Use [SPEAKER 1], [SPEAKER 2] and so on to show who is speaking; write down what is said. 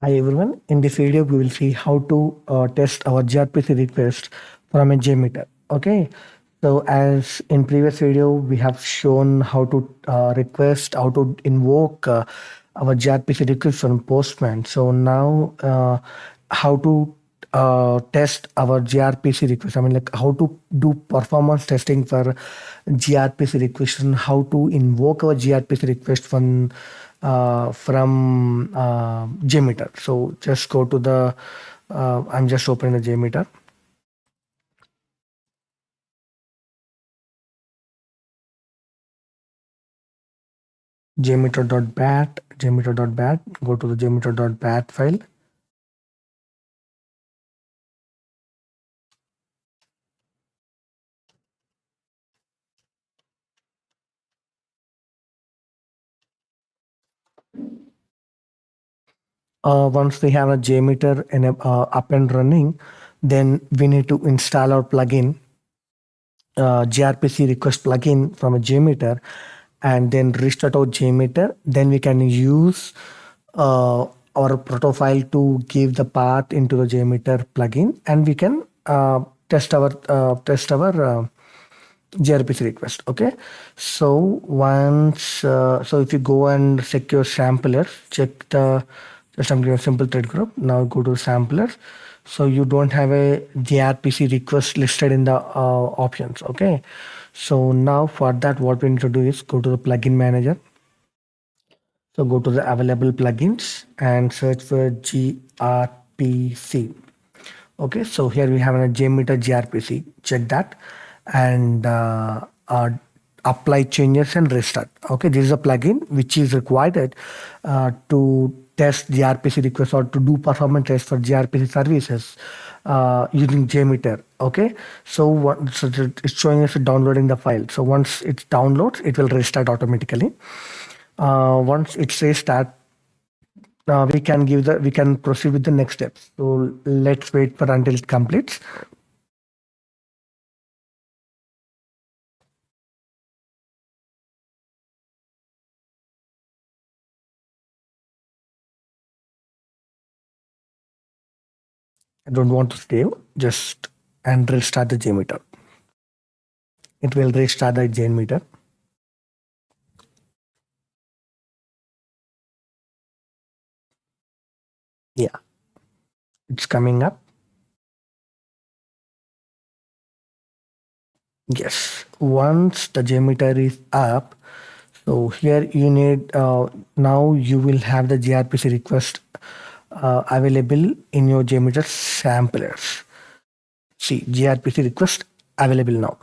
[SPEAKER 1] Hi everyone, in this video we will see how to test our gRPC request from a Jmeter. Okay, so as in previous video we have shown how to request, how to invoke our gRPC request from Postman. So now how to test our gRPC request. I mean, like how to do performance testing for gRPC request and how to invoke our gRPC request from Jmeter. So just go to the. I'm just opening the Jmeter. Jmeter.bat, Jmeter.bat. Go to the Jmeter.bat file. Once we have a Jmeter up and running, then we need to install our plugin, gRPC request plugin from a Jmeter, and then restart our Jmeter. Then we can use our profile to give the path into the Jmeter plugin, and we can test our gRPC request. Okay, so once so if you go and secure samplers, check the just I'm giving a simple thread group. Now go to samplers. So you don't have a gRPC request listed in the options. Okay, so now for that what we need to do is go to the plugin manager. So go to the available plugins and search for gRPC. Okay, so here we have a Jmeter gRPC. Check that and apply changes and restart. Okay, this is a plugin which is required to test gRPC requests or to do performance tests for gRPC services using Jmeter. Okay, so it's showing us downloading the file. So once it downloads, it will restart automatically. Once it says start, we can proceed with the next steps. So let's wait for until it completes. I don't want to save, just and restart the Jmeter. It will restart the Jmeter. Yeah, it's coming up. Yes, once the Jmeter is up, so here you need now you will have the gRPC request available in your Jmeter samplers. See, gRPC request available now.